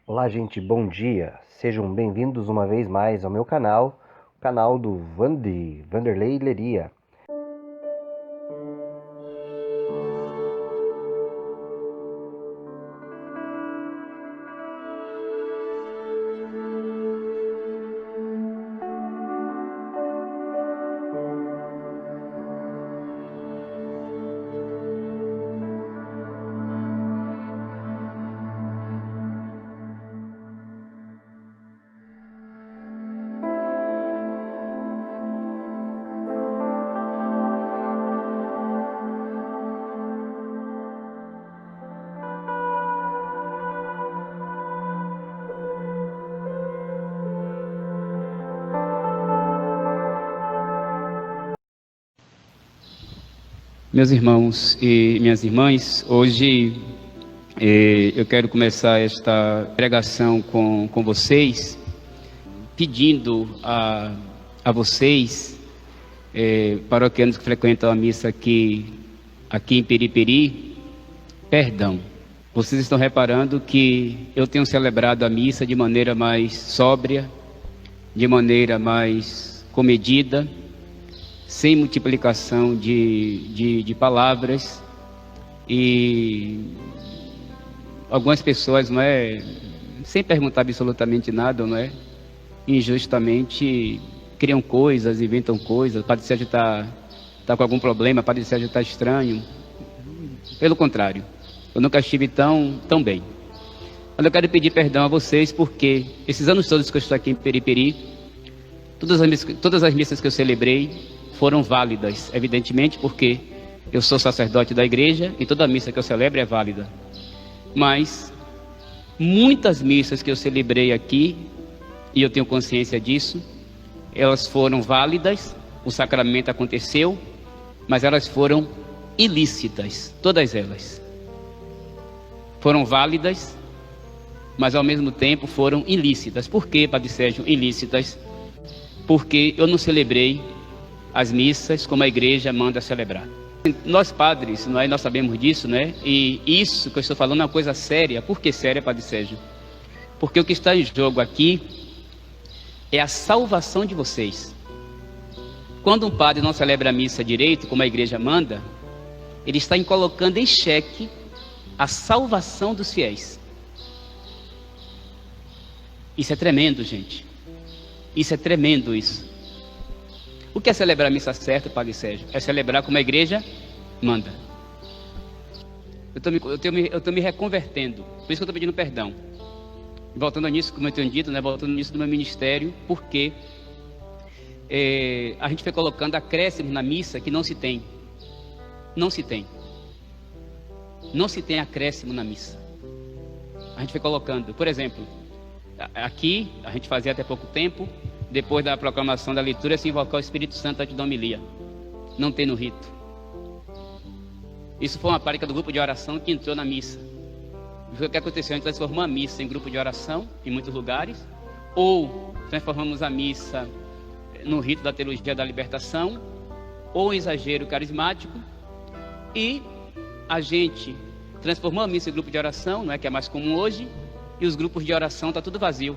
Olá, gente, bom dia. Sejam bem-vindos uma vez mais ao meu canal, o canal do Vanderlei Leria. Meus irmãos e minhas irmãs, hoje eu quero começar esta pregação com vocês, pedindo a vocês, paroquianos que frequentam a missa aqui em Periperi, perdão. Vocês estão reparando que eu tenho celebrado a missa de maneira mais sóbria, de maneira mais comedida, sem multiplicação de palavras, e algumas pessoas, não é, sem perguntar absolutamente nada, não é, injustamente criam coisas, inventam coisas. Padre Sérgio está com algum problema, Padre Sérgio está estranho. Pelo contrário, eu nunca estive tão bem. Mas eu quero pedir perdão a vocês, porque esses anos todos que eu estou aqui em Periperi, todas as missas que eu celebrei foram válidas, evidentemente, porque eu sou sacerdote da igreja e toda missa que eu celebro é válida. Mas muitas missas que eu celebrei aqui, e eu tenho consciência disso, elas foram válidas, o sacramento aconteceu, mas elas foram ilícitas, todas elas. Foram válidas, mas ao mesmo tempo foram ilícitas. Por que, Padre Sérgio, ilícitas? Porque eu não celebrei as missas como a igreja manda celebrar. Nós padres, não é? Nós sabemos disso, né? E isso que eu estou falando é uma coisa séria. Por que séria, Padre Sérgio? Porque o que está em jogo aqui é a salvação de vocês. Quando um padre não celebra a missa direito, como a igreja manda, ele está colocando em xeque a salvação dos fiéis. Isso é tremendo, gente. Isso é tremendo, isso. O que é celebrar a missa certa, Padre Sérgio? É celebrar como a igreja manda. Eu estou me reconvertendo, por isso que eu estou pedindo perdão. Voltando nisso, como eu tenho dito, né? Voltando nisso do meu ministério, porque a gente foi colocando acréscimos na missa que não se tem. Não se tem. Não se tem acréscimo na missa. A gente foi colocando, por exemplo, aqui, a gente fazia até pouco tempo, depois da proclamação da leitura, se invocar o Espírito Santo antes da homilia. Não tem no rito. Isso foi uma prática do grupo de oração que entrou na missa. O que aconteceu? A gente transformou a missa em grupo de oração, em muitos lugares, ou transformamos a missa no rito da teologia da libertação, ou em exagero carismático, e a gente transformou a missa em grupo de oração, não é, que é mais comum hoje, e os grupos de oração está tudo vazio.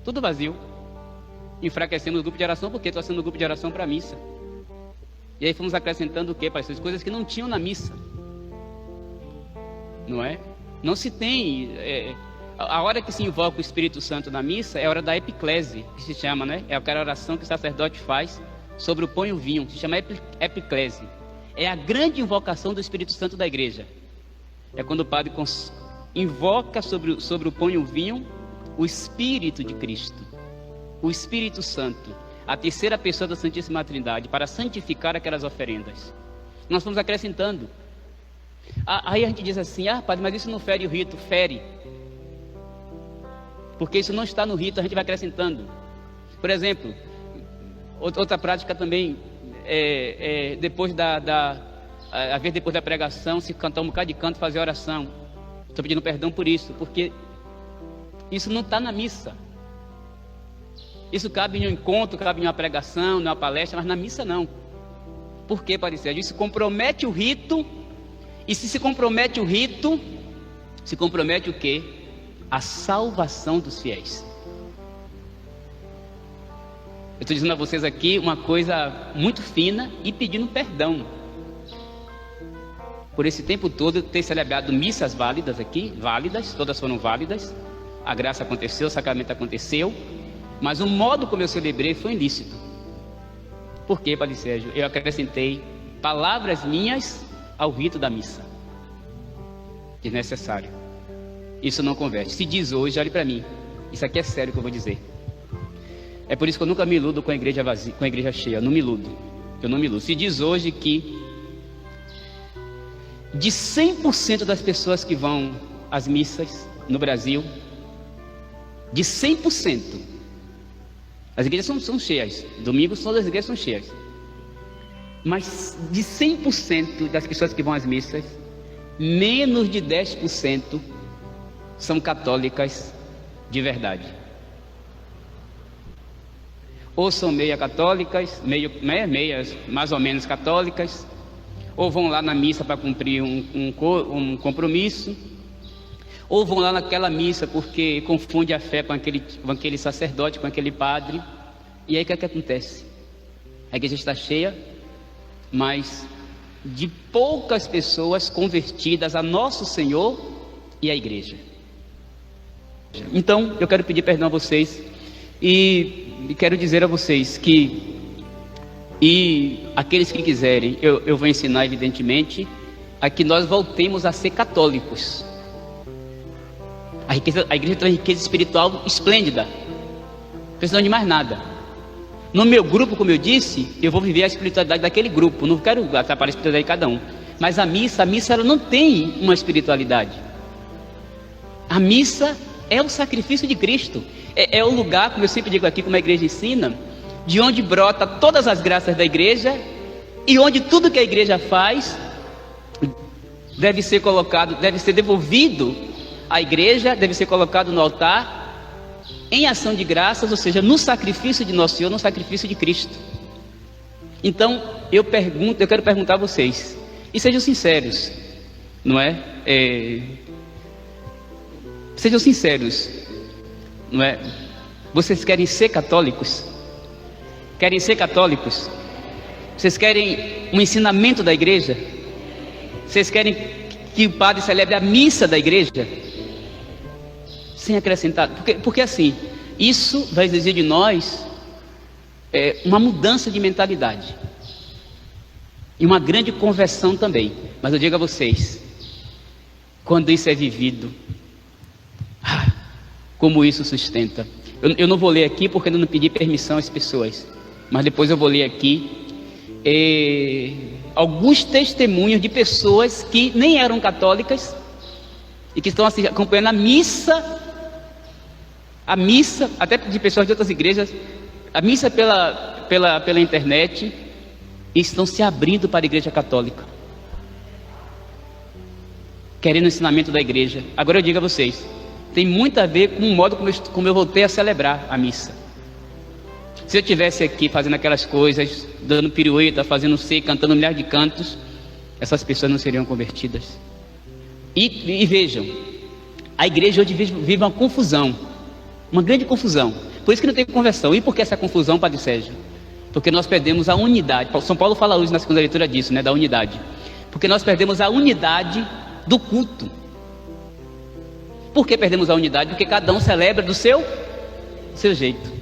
Tudo vazio. Enfraquecemos o grupo de oração porque estou sendo um grupo de oração para a missa. E aí fomos acrescentando o que, para essas coisas que não tinham na missa, não é? Não se tem a hora que se invoca o Espírito Santo na missa é a hora da epiclese, que se chama, né? É aquela oração que o sacerdote faz sobre o pão e o vinho, se chama epiclese. É a grande invocação do Espírito Santo da igreja. É quando o padre invoca sobre o pão e o vinho o Espírito de Cristo, o Espírito Santo, a terceira pessoa da Santíssima Trindade, para santificar aquelas oferendas. Nós estamos acrescentando. Aí a gente diz assim: padre, mas isso não fere o rito. Fere, porque isso não está no rito, a gente vai acrescentando. Por exemplo, outra prática também, depois depois da pregação, se cantar um bocado de canto, fazer oração. Estou pedindo perdão por isso, porque isso não está na missa. Isso cabe em um encontro, cabe em uma pregação, numa palestra, mas na missa não. Por quê, Padre Sérgio? Isso compromete o rito, e se compromete o rito, se compromete o quê? a salvação dos fiéis. Eu estou dizendo a vocês aqui uma coisa muito fina e pedindo perdão por esse tempo todo ter celebrado missas válidas aqui, válidas, todas foram válidas, a graça aconteceu, o sacramento aconteceu, mas o modo como eu celebrei foi ilícito. Por quê, Padre Sérgio? Eu acrescentei palavras minhas ao rito da missa. Desnecessário. Isso não converte. Se diz hoje, olhe para mim, isso aqui é sério que eu vou dizer. É por isso que eu nunca me iludo com a igreja vazia, com a igreja cheia. Eu não me iludo. Se diz hoje que de 100% das pessoas que vão às missas no Brasil, de 100%, as igrejas são cheias. Domingos todas as igrejas são cheias. Mas de 100% das pessoas que vão às missas, menos de 10% são católicas de verdade. Ou são meia católicas, meias mais ou menos católicas, ou vão lá na missa para cumprir um compromisso, ou vão lá naquela missa porque confunde a fé com aquele sacerdote, com aquele padre. E aí o que é que acontece? A igreja está cheia, mas de poucas pessoas convertidas a Nosso Senhor e à igreja. Então eu quero pedir perdão a vocês e quero dizer a vocês que, e aqueles que quiserem, eu vou ensinar evidentemente a que nós voltemos a ser católicos. A igreja tem uma riqueza espiritual esplêndida, não precisamos de mais nada. No meu grupo, como eu disse, eu vou viver a espiritualidade daquele grupo, não quero atrapalhar a espiritualidade de cada um. Mas a missa ela não tem uma espiritualidade. A missa é o sacrifício de Cristo, é o lugar, como eu sempre digo aqui, como a igreja ensina, de onde brota todas as graças da igreja e onde tudo que a igreja faz deve ser colocado, deve ser devolvido à igreja, deve ser colocado no altar em ação de graças, ou seja, no sacrifício de Nosso Senhor, no sacrifício de Cristo. Então eu quero perguntar a vocês, e sejam sinceros, não é? Sejam sinceros, não é? Vocês querem ser católicos? Querem ser católicos? Vocês querem um ensinamento da igreja? Vocês querem que o padre celebre a missa da igreja? Sem acrescentar, porque assim, isso vai exigir de nós uma mudança de mentalidade e uma grande conversão também. Mas eu digo a vocês, quando isso é vivido, como isso sustenta. Eu não vou ler aqui porque eu não pedi permissão às pessoas, mas depois eu vou ler aqui alguns testemunhos de pessoas que nem eram católicas e que estão acompanhando a missa, até de pessoas de outras igrejas, a missa pela internet, e estão se abrindo para a igreja católica, querendo o ensinamento da igreja. Agora eu digo a vocês, tem muito a ver com o modo como eu voltei a celebrar a missa. Se eu estivesse aqui fazendo aquelas coisas, dando pirueta, fazendo sei, cantando milhares de cantos, essas pessoas não seriam convertidas. E vejam, a igreja hoje vive uma confusão, uma grande confusão. Por isso que não tem conversão. E por que essa confusão, Padre Sérgio? Porque nós perdemos a unidade. São Paulo fala hoje na segunda leitura disso, né, da unidade. Porque nós perdemos a unidade do culto. Por que perdemos a unidade? Porque cada um celebra do seu jeito.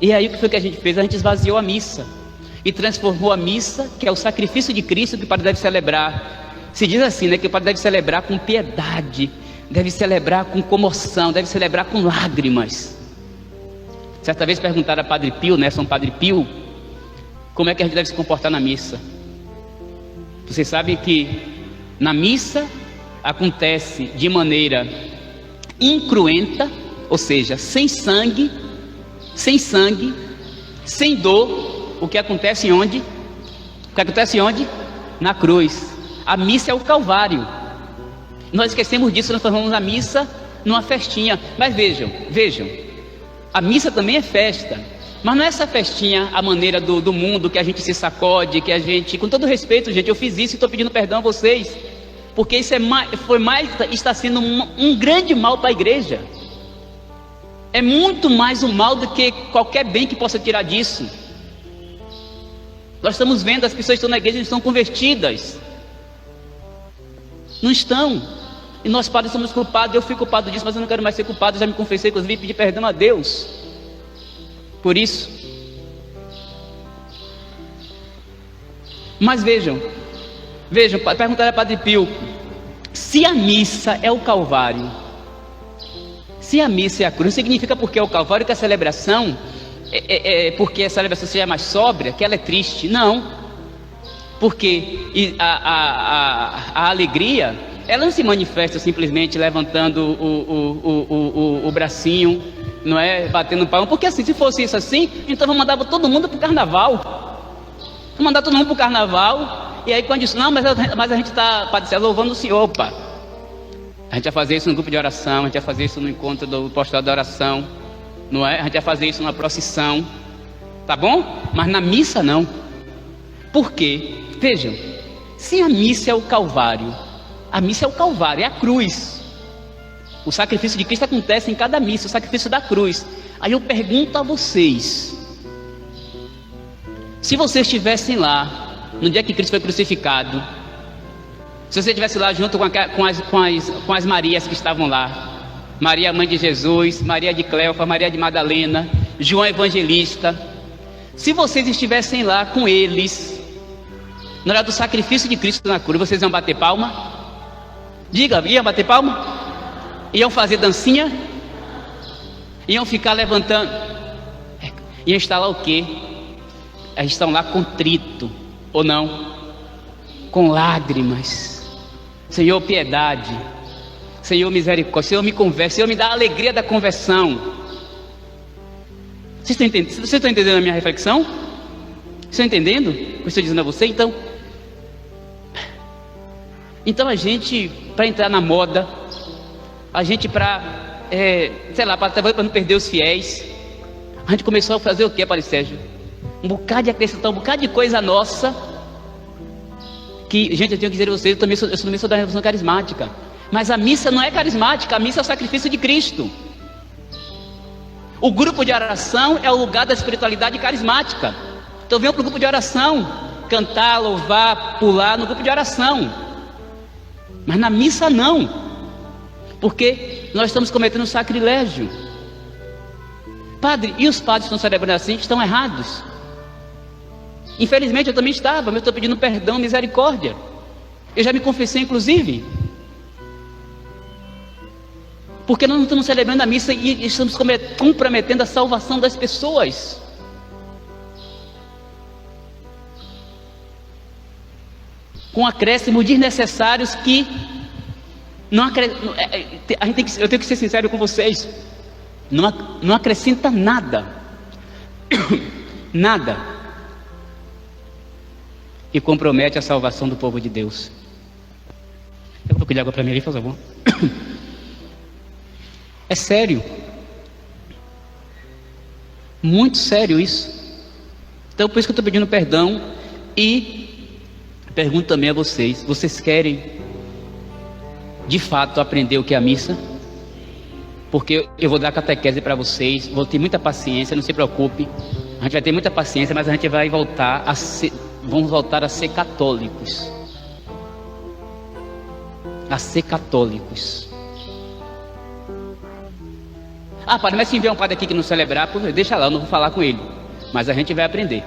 E aí o que foi que a gente fez? A gente esvaziou a missa e transformou a missa, que é o sacrifício de Cristo, que o padre deve celebrar. Se diz assim, né, que o padre deve celebrar com piedade, deve celebrar com comoção, deve celebrar com lágrimas. Certa vez perguntaram a Padre Pio, né, São Padre Pio, como é que a gente deve se comportar na missa. Vocês sabem que na missa acontece de maneira incruenta, ou seja, sem sangue, sem dor. O que acontece onde? O que acontece onde? Na cruz. A missa é o Calvário. Nós esquecemos disso, nós transformamos a missa numa festinha. Mas vejam, a missa também é festa, mas não é essa festinha à maneira do mundo, que a gente se sacode, que a gente, com todo respeito, gente, eu fiz isso e estou pedindo perdão a vocês. porque isso está sendo um grande mal para a igreja. É muito mais um mal do que qualquer bem que possa tirar disso. Nós estamos vendo as pessoas que estão na igreja e não estão convertidas. Não estão. E nós padres somos culpados. Eu fui culpado disso, mas eu não quero mais ser culpado. Eu já me confessei, inclusive, e pedi perdão a Deus por isso. Mas vejam, perguntaram a Padre Pio: se a missa é o Calvário, se a missa é a cruz, significa porque é o Calvário que a celebração porque a celebração seja mais sóbria, que ela é triste? Não, porque a alegria, ela não se manifesta simplesmente levantando o bracinho, não é, batendo palma, porque assim, se fosse isso assim, então vamos mandar todo mundo para o carnaval, vamos mandar todo mundo para o carnaval, e aí quando diz, não, mas a gente está, Padre Célio, louvando o Senhor. Opa, a gente vai fazer isso no grupo de oração, a gente vai fazer isso no encontro do postulado da oração, não é? A gente vai fazer isso na procissão, tá bom? Mas na missa não. Por quê? Vejam, se a missa é o Calvário, a missa é o Calvário, é a cruz. O sacrifício de Cristo acontece em cada missa, o sacrifício da cruz. Aí eu pergunto a vocês: se vocês estivessem lá no dia que Cristo foi crucificado, se você estivesse lá junto com as Marias que estavam lá, Maria, mãe de Jesus, Maria de Cleofa, Maria de Madalena, João Evangelista, se vocês estivessem lá com eles na hora do sacrifício de Cristo na cruz, vocês iam bater palma? Diga, iam bater palma? Iam fazer dancinha? Iam ficar levantando? Iam estar lá o quê? Eles estão lá contrito, ou não? Com lágrimas. Senhor, piedade. Senhor, misericórdia. Senhor, me converte. Senhor, me dá a alegria da conversão. Vocês estão entendendo a minha reflexão? Vocês estão entendendo o que eu estou dizendo a você? Então a gente, para entrar na moda, a gente para não perder os fiéis, a gente começou a fazer o que, Padre Sérgio? Um bocado de acrescentar, um bocado de coisa nossa, que, gente, eu tenho que dizer a vocês, eu também sou da Revolução Carismática, mas a missa não é carismática, a missa é o sacrifício de Cristo. O grupo de oração é o lugar da espiritualidade carismática. Então venham para o grupo de oração, cantar, louvar, pular no grupo de oração, mas na missa não, porque nós estamos cometendo um sacrilégio. Padre, e os padres que estão celebrando assim, que estão errados? Infelizmente eu também estava, mas eu estou pedindo perdão, misericórdia. Eu já me confessei inclusive, porque nós não estamos celebrando a missa e estamos comprometendo a salvação das pessoas. Com acréscimos desnecessários que eu tenho que ser sincero com vocês, não acrescenta nada, nada, e compromete a salvação do povo de Deus. Pega um pouco de água para mim ali, por favor. É sério, muito sério isso. Então por isso que eu estou pedindo perdão e pergunto também a vocês: vocês querem de fato aprender o que é a missa? Porque eu vou dar catequese para vocês, vou ter muita paciência, não se preocupe, a gente vai ter muita paciência, mas a gente vai vamos voltar a ser católicos, Ah, padre, mas se enviar um padre aqui que não celebrar, deixa lá, eu não vou falar com ele, mas a gente vai aprender.